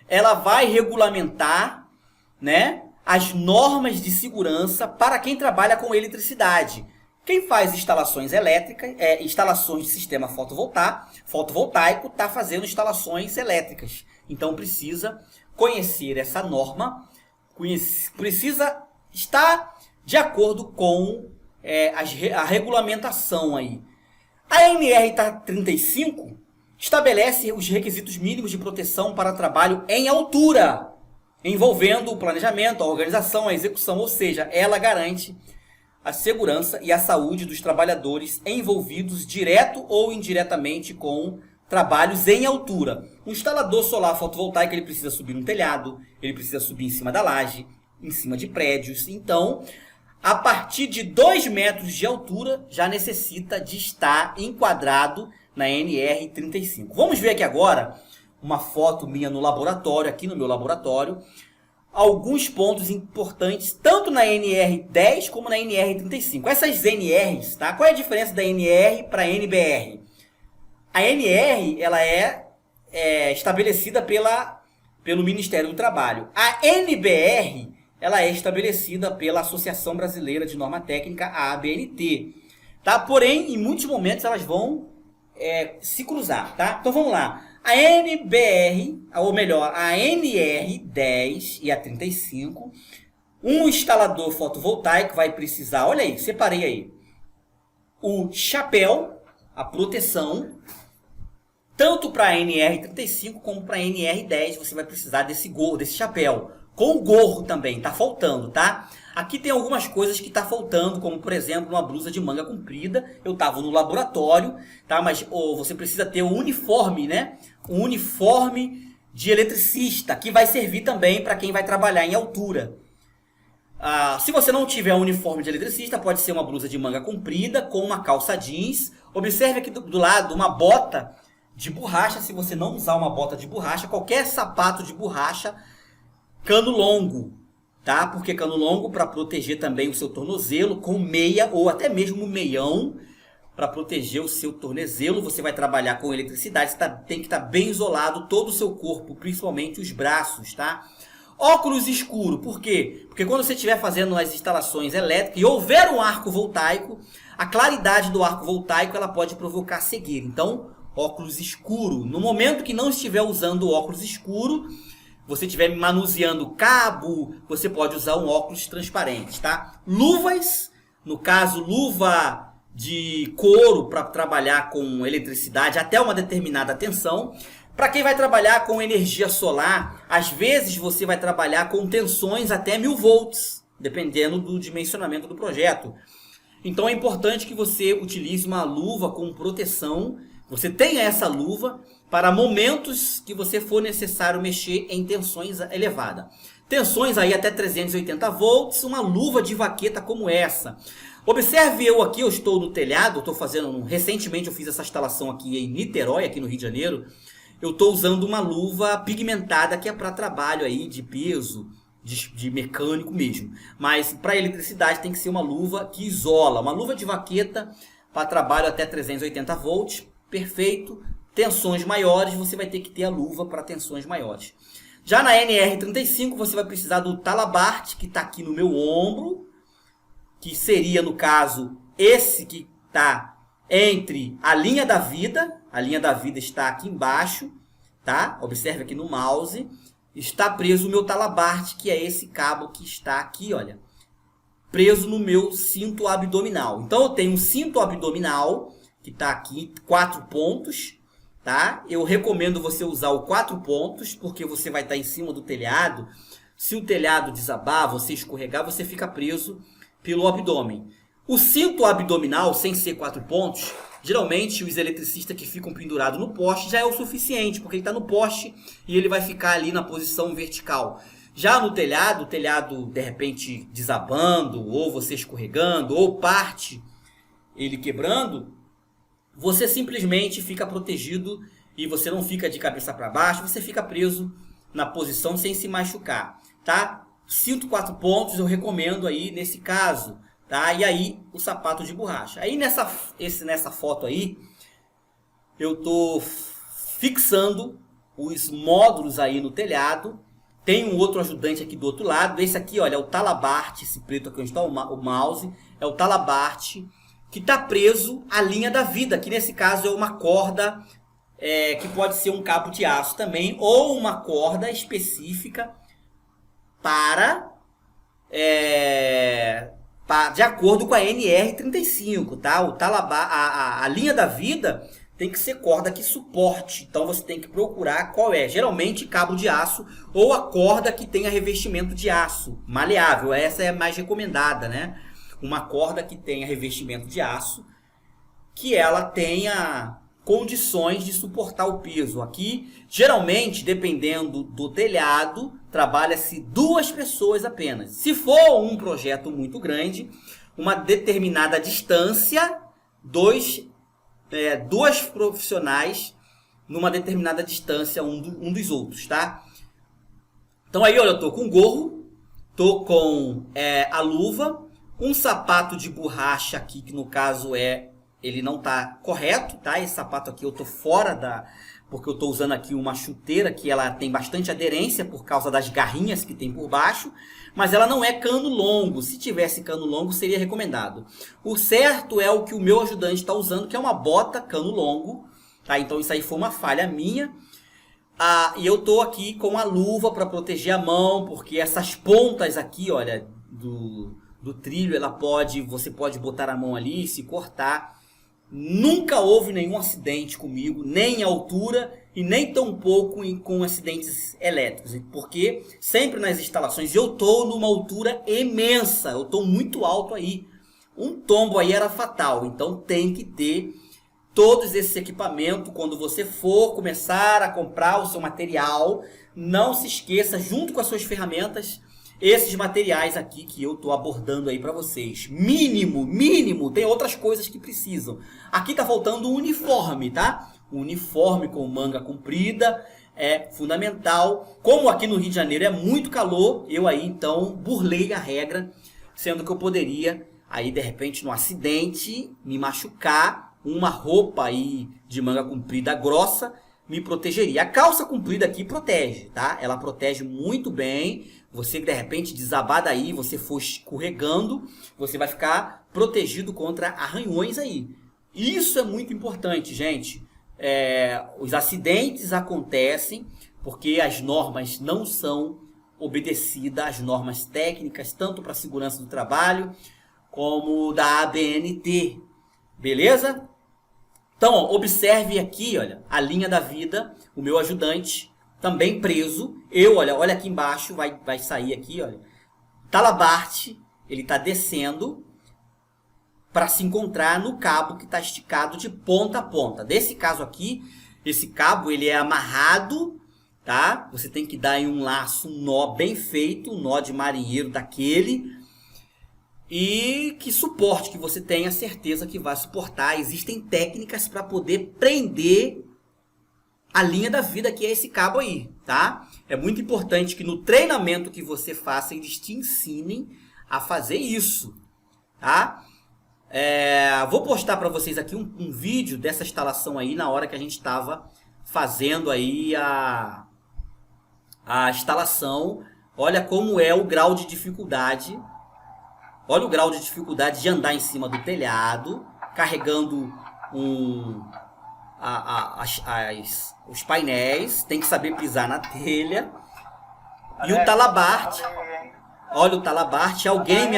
ela vai regulamentar, né, as normas de segurança para quem trabalha com eletricidade. Quem faz instalações elétricas, instalações de sistema fotovoltaico, está fazendo instalações elétricas. Então precisa conhecer essa norma, precisa estar de acordo com a regulamentação aí. A NR 35 estabelece os requisitos mínimos de proteção para trabalho em altura, envolvendo o planejamento, a organização, a execução, ou seja, ela garante a segurança e a saúde dos trabalhadores envolvidos direto ou indiretamente com trabalhos em altura. Um instalador solar fotovoltaico, ele precisa subir no telhado, ele precisa subir em cima da laje, em cima de prédios. Então, a partir de 2 metros de altura, já necessita de estar enquadrado na NR 35. Vamos ver aqui agora uma foto minha no laboratório, aqui no meu laboratório, alguns pontos importantes, tanto na NR10 como na NR35. Essas NRs, tá? Qual é a diferença da NR para a NBR? A NR, ela é estabelecida pelo Ministério do Trabalho. A NBR, ela é estabelecida pela Associação Brasileira de Norma Técnica, a ABNT. Tá? Porém, em muitos momentos elas vão se cruzar. Tá? Então vamos lá. A NBR, ou melhor, a NR10 e a 35, um instalador fotovoltaico vai precisar, olha aí, separei aí, o chapéu, a proteção, tanto para a NR35 como para a NR10, você vai precisar desse gorro, desse chapéu. Com o gorro também, tá faltando, tá? Aqui tem algumas coisas que tá faltando, como por exemplo, uma blusa de manga comprida. Eu tava no laboratório, tá? Mas você precisa ter um uniforme, né? Um uniforme de eletricista, que vai servir também para quem vai trabalhar em altura. Se você não tiver um uniforme de eletricista, pode ser uma blusa de manga comprida com uma calça jeans. Observe aqui do lado uma bota de borracha. Se você não usar uma bota de borracha, qualquer sapato de borracha, cano longo, tá? Porque cano longo para proteger também o seu tornozelo, com meia ou até mesmo meião para proteger o seu tornozelo. Você vai trabalhar com eletricidade, tem que estar bem isolado todo o seu corpo, principalmente os braços, tá? Óculos escuro, por quê? Porque quando você estiver fazendo as instalações elétricas e houver um arco voltaico, a claridade do arco voltaico ela pode provocar cegueira. Então, óculos escuro. No momento que não estiver usando óculos escuro, você estiver manuseando cabo, você pode usar um óculos transparente, tá? Luvas, no caso, luva de couro para trabalhar com eletricidade até uma determinada tensão. Para quem vai trabalhar com energia solar, às vezes você vai trabalhar com tensões até 1000 volts, dependendo do dimensionamento do projeto. Então é importante que você utilize uma luva com proteção, você tenha essa luva para momentos que você for necessário mexer em tensões elevadas. Tensões aí até 380 volts, uma luva de vaqueta como essa. Observe eu aqui, eu estou no telhado, recentemente eu fiz essa instalação aqui em Niterói, aqui no Rio de Janeiro. Eu estou usando uma luva pigmentada que é para trabalho aí de peso, de mecânico mesmo. Mas para eletricidade tem que ser uma luva que isola, uma luva de vaqueta para trabalho até 380 volts, perfeito. Tensões maiores, você vai ter que ter a luva para tensões maiores. Já na NR35, você vai precisar do talabarte, que está aqui no meu ombro, que seria, no caso, esse que está entre a linha da vida. A linha da vida está aqui embaixo, tá? Observe aqui no mouse. Está preso o meu talabarte, que é esse cabo que está aqui, olha. Preso no meu cinto abdominal. Então, eu tenho um cinto abdominal, que está aqui, 4 pontos. Tá? Eu recomendo você usar o 4 pontos, porque você vai estar em cima do telhado. Se o telhado desabar, você escorregar, você fica preso pelo abdômen. O cinto abdominal, sem ser 4 pontos, geralmente os eletricistas que ficam pendurados no poste já é o suficiente, porque ele está no poste e ele vai ficar ali na posição vertical. Já no telhado, o telhado de repente desabando, ou você escorregando, ou parte ele quebrando, você simplesmente fica protegido e você não fica de cabeça para baixo, você fica preso na posição sem se machucar, tá? Cinto 4 pontos eu recomendo aí nesse caso, tá? E aí o sapato de borracha. Aí nessa foto aí, eu tô fixando os módulos aí no telhado. Tem um outro ajudante aqui do outro lado. Esse aqui, olha, é o talabarte, esse preto aqui onde está o mouse, é o talabarte que está preso à linha da vida, que nesse caso é uma corda que pode ser um cabo de aço também, ou uma corda específica para de acordo com a NR35, tá? A linha da vida tem que ser corda que suporte. Então você tem que procurar qual é. Geralmente cabo de aço ou a corda que tenha revestimento de aço maleável. Essa é a mais recomendada, né? Uma corda que tenha revestimento de aço, que ela tenha condições de suportar o peso. Aqui, geralmente, dependendo do telhado, trabalha-se 2 pessoas apenas. Se for um projeto muito grande, uma determinada distância, dois profissionais numa determinada distância um dos outros, tá? Então aí, olha, eu tô com gorro, tô com a luva, um sapato de borracha aqui, que no caso ele não tá correto, tá? Esse sapato aqui eu tô fora porque eu tô usando aqui uma chuteira que ela tem bastante aderência por causa das garrinhas que tem por baixo, mas ela não é cano longo. Se tivesse cano longo, seria recomendado. O certo é o que o meu ajudante está usando, que é uma bota cano longo, tá? Então isso aí foi uma falha minha. E eu tô aqui com a luva para proteger a mão, porque essas pontas aqui, olha, do trilho, você pode botar a mão ali e se cortar. Nunca houve nenhum acidente comigo, nem em altura e nem tampouco com acidentes elétricos, porque sempre nas instalações eu estou numa altura imensa, eu estou muito alto aí. Um tombo aí era fatal, então tem que ter todos esses equipamentos. Quando você for começar a comprar o seu material, não se esqueça, junto com as suas ferramentas, esses materiais aqui que eu estou abordando aí para vocês. Mínimo, tem outras coisas que precisam. Aqui tá faltando um uniforme, tá? O uniforme com manga comprida é fundamental. Como aqui no Rio de Janeiro é muito calor, eu aí então burlei a regra, sendo que eu poderia aí de repente no acidente me machucar. Uma roupa aí de manga comprida grossa me protegeria. A calça comprida aqui protege, tá? Ela protege muito bem. Você de repente desabar daí, você for escorregando, você vai ficar protegido contra arranhões aí. Isso é muito importante, gente. Os acidentes acontecem porque as normas não são obedecidas, as normas técnicas, tanto para a segurança do trabalho como da ABNT. Beleza? Então, ó, observe aqui, olha, a linha da vida, o meu ajudante também preso. Olha aqui embaixo, vai sair aqui, olha. Talabarte, ele está descendo para se encontrar no cabo que está esticado de ponta a ponta. Desse caso aqui, esse cabo ele é amarrado, tá? Você tem que dar em um laço, um nó bem feito, um nó de marinheiro daquele. E que suporte, que você tenha certeza que vai suportar. Existem técnicas para poder prender a linha da vida, que é esse cabo aí, tá? É muito importante que no treinamento que você faça, eles te ensinem a fazer isso, tá? Vou postar para vocês aqui um vídeo dessa instalação aí, na hora que a gente estava fazendo aí a instalação. Olha como é o grau de dificuldade. Olha o grau de dificuldade de andar em cima do telhado, carregando os painéis, tem que saber pisar na telha. E o talabarte, olha o talabarte, alguém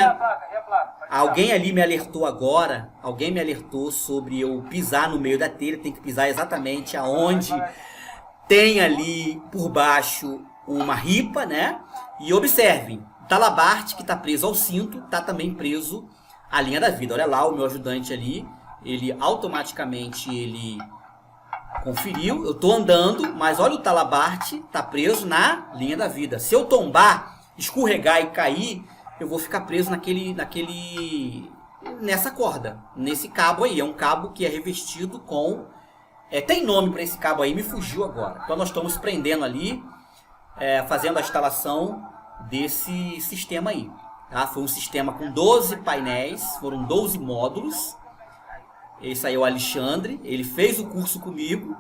ali me alertou agora, alguém me alertou sobre eu pisar no meio da telha, tem que pisar exatamente aonde tem ali por baixo uma ripa, né? E observem, o talabarte que está preso ao cinto, está também preso à linha da vida. Olha lá o meu ajudante ali, ele automaticamente conferiu, eu estou andando, mas olha o talabarte, está preso na linha da vida. Se eu tombar, escorregar e cair, eu vou ficar preso nessa corda, nesse cabo aí. É um cabo que é revestido com... tem nome para esse cabo aí, me fugiu agora. Então nós estamos prendendo ali, fazendo a instalação desse sistema aí. Tá? Foi um sistema com 12 painéis, foram 12 módulos. Esse aí é o Alexandre, ele fez o curso comigo.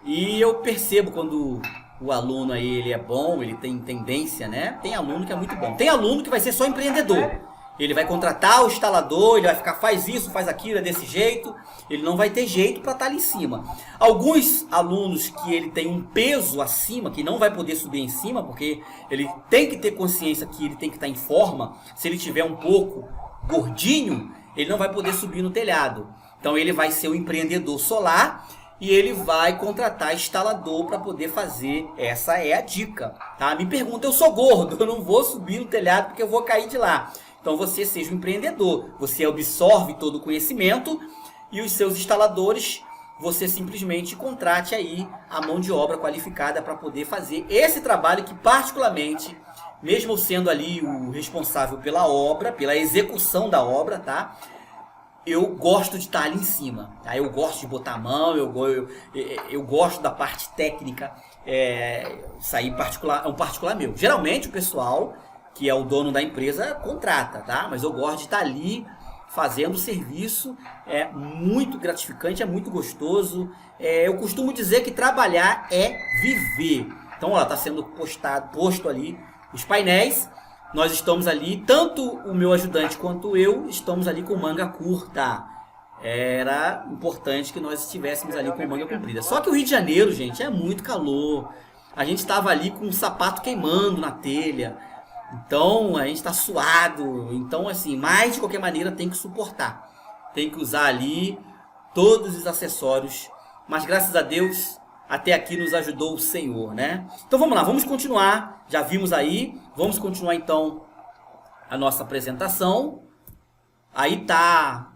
E eu percebo quando o aluno aí ele é bom, ele tem tendência, né? Tem aluno que é muito bom. Tem aluno que vai ser só empreendedor. Ele vai contratar o instalador, ele vai ficar, faz isso, faz aquilo, é desse jeito. Ele não vai ter jeito para estar ali em cima. Alguns alunos que ele tem um peso acima, que não vai poder subir em cima, porque ele tem que ter consciência que ele tem que estar em forma. Se ele tiver um pouco gordinho, ele não vai poder subir no telhado. Então ele vai ser um empreendedor solar e ele vai contratar instalador para poder fazer. Essa é a dica, tá? Me pergunta, eu sou gordo, eu não vou subir no telhado porque eu vou cair de lá. Então você seja um empreendedor, você absorve todo o conhecimento e os seus instaladores, você simplesmente contrate aí a mão de obra qualificada para poder fazer esse trabalho que particularmente, mesmo eu sendo ali o responsável pela obra, pela execução da obra, tá? Eu gosto de estar ali em cima, tá? Eu gosto de botar a mão, eu gosto da parte técnica, isso aí é um particular meu. Geralmente o pessoal que é o dono da empresa contrata, tá? Mas eu gosto de estar ali fazendo o serviço, é muito gratificante, é muito gostoso. Eu costumo dizer que trabalhar é viver. Então, ó, tá sendo posto ali os painéis. Nós estamos ali, tanto o meu ajudante quanto eu, estamos ali com manga curta. Era importante que nós estivéssemos ali com manga comprida. Só que o Rio de Janeiro, gente, é muito calor. A gente estava ali com o sapato queimando na telha. Então, a gente está suado. Então, assim, mas de qualquer maneira tem que suportar. Tem que usar ali todos os acessórios. Mas graças a Deus, até aqui nos ajudou o Senhor, né? Então vamos lá, vamos continuar. Já vimos aí. Vamos continuar então a nossa apresentação. Aí tá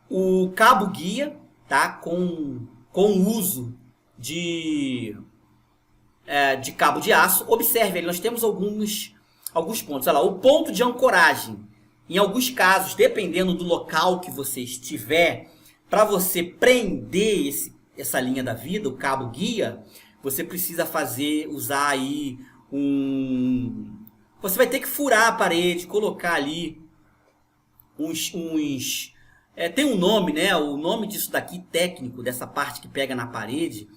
o cabo guia, tá? Com o uso de cabo de aço. Observe ali, nós temos alguns pontos. Olha lá, o ponto de ancoragem. Em alguns casos, dependendo do local que você estiver, para você prender essa linha da vida, o cabo guia, você precisa usar aí você vai ter que furar a parede, colocar ali tem um nome, né? O nome disso daqui, técnico, dessa parte que pega na parede,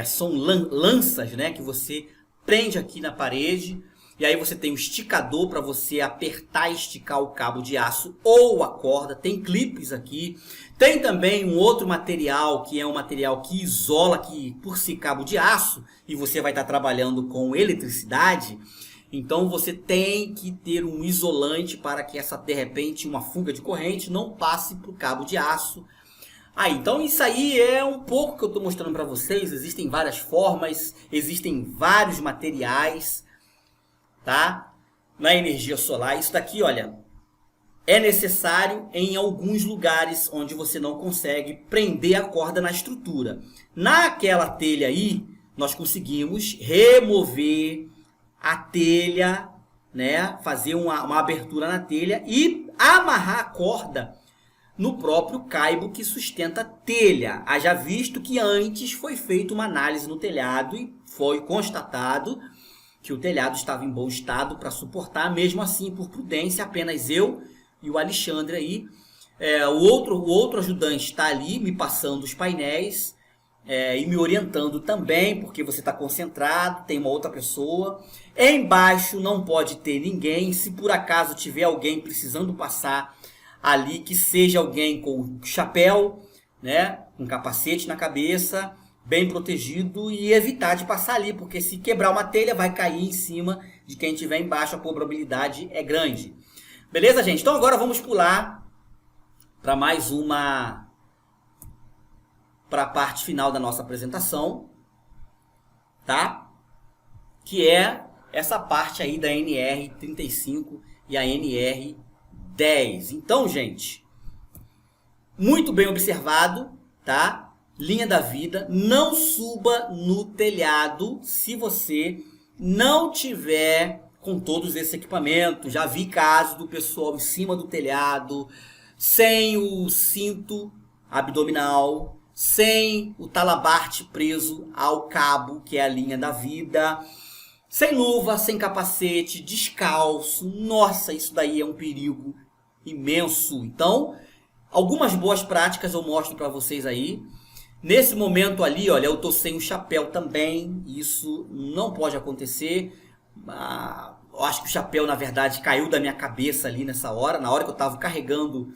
são lanças, né? Que você prende aqui na parede. E aí você tem um esticador para você apertar e esticar o cabo de aço ou a corda. Tem clipes aqui. Tem também um outro material, que é um material que isola, que por si cabo de aço, e você vai estar trabalhando com eletricidade. Então você tem que ter um isolante para que de repente, uma fuga de corrente não passe para o cabo de aço. Então isso aí é um pouco que eu estou mostrando para vocês. Existem várias formas, existem vários materiais, tá? Na energia solar. Isso daqui, olha, é necessário em alguns lugares onde você não consegue prender a corda na estrutura. Naquela telha aí, nós conseguimos remover a telha, né? Fazer uma abertura na telha e amarrar a corda no próprio caibo que sustenta a telha. Haja visto que antes foi feita uma análise no telhado e foi constatado que o telhado estava em bom estado para suportar. Mesmo assim, por prudência, apenas eu e o Alexandre aí. O outro ajudante está ali me passando os painéis e me orientando também, porque você está concentrado, tem uma outra pessoa. Embaixo não pode ter ninguém. Se por acaso tiver alguém precisando passar ali, que seja alguém com chapéu, né, com capacete na cabeça, bem protegido, e evitar de passar ali, porque se quebrar uma telha vai cair em cima de quem estiver embaixo, a probabilidade é grande. Beleza, gente? Então agora vamos pular para para a parte final da nossa apresentação, tá? Que é essa parte aí da NR35 e a NR10. Então, gente, muito bem observado, tá? Linha da vida, não suba no telhado se você não tiver com todos esses equipamentos. Já vi casos do pessoal em cima do telhado, sem o cinto abdominal, sem o talabarte preso ao cabo, que é a linha da vida, sem luva, sem capacete, descalço. Nossa, isso daí é um perigo imenso. Então, algumas boas práticas eu mostro para vocês aí. Nesse momento ali, olha, eu tô sem o chapéu também. Isso não pode acontecer. Eu acho que o chapéu, na verdade, caiu da minha cabeça ali nessa hora. Na hora que eu tava carregando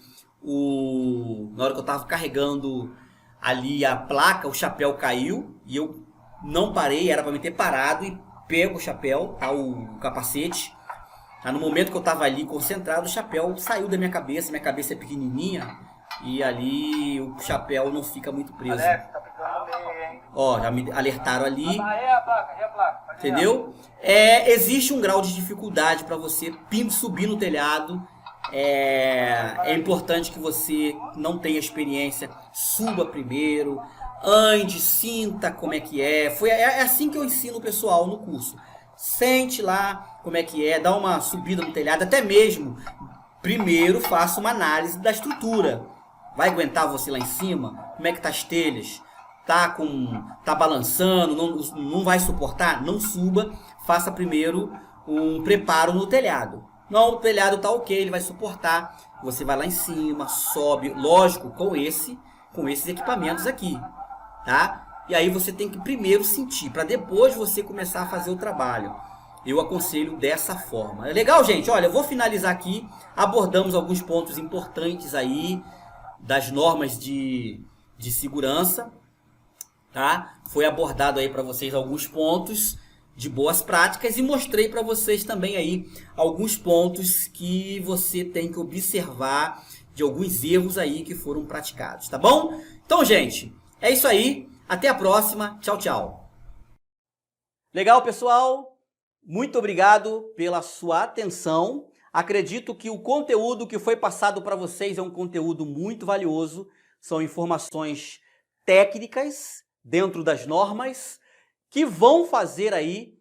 ali a placa, o chapéu caiu. E eu não parei, era para me ter parado e pego o chapéu, tá? O capacete. Tá? No momento que eu tava ali concentrado, o chapéu saiu da minha cabeça é pequenininha. E ali o chapéu não fica muito preso. Alex, tá ficando bem, hein? Ó, já me alertaram ali. A placa. Entendeu? Existe um grau de dificuldade para você subir no telhado. É importante que você não tenha experiência, suba primeiro, ande, sinta como é que é. É assim que eu ensino o pessoal no curso. Sente lá como é que é, dá uma subida no telhado, até mesmo primeiro faça uma análise da estrutura. Vai aguentar você lá em cima? Como é que tá as telhas? Tá balançando, não vai suportar? Não suba, faça primeiro um preparo no telhado. Não, o telhado tá ok, ele vai suportar. Você vai lá em cima, sobe, lógico, com esses equipamentos aqui, tá? E aí você tem que primeiro sentir, para depois você começar a fazer o trabalho. Eu aconselho dessa forma. É legal, gente? Olha, eu vou finalizar aqui. Abordamos alguns pontos importantes aí das normas de segurança. Tá? Foi abordado aí para vocês alguns pontos de boas práticas e mostrei para vocês também aí alguns pontos que você tem que observar de alguns erros aí que foram praticados, tá bom? Então, gente, é isso aí. Até a próxima. Tchau, tchau. Legal, pessoal? Muito obrigado pela sua atenção. Acredito que o conteúdo que foi passado para vocês é um conteúdo muito valioso. São informações técnicas dentro das normas, que vão fazer aí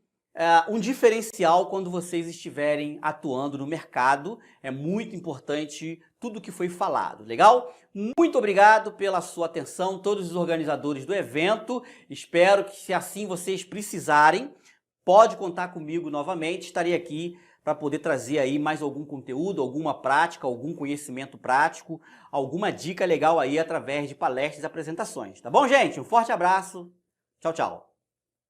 um diferencial quando vocês estiverem atuando no mercado. É muito importante tudo que foi falado, legal? Muito obrigado pela sua atenção, todos os organizadores do evento. Espero que, se assim vocês precisarem, pode contar comigo novamente. Estarei aqui para poder trazer aí mais algum conteúdo, alguma prática, algum conhecimento prático, alguma dica legal aí através de palestras e apresentações. Tá bom, gente? Um forte abraço. Tchau, tchau.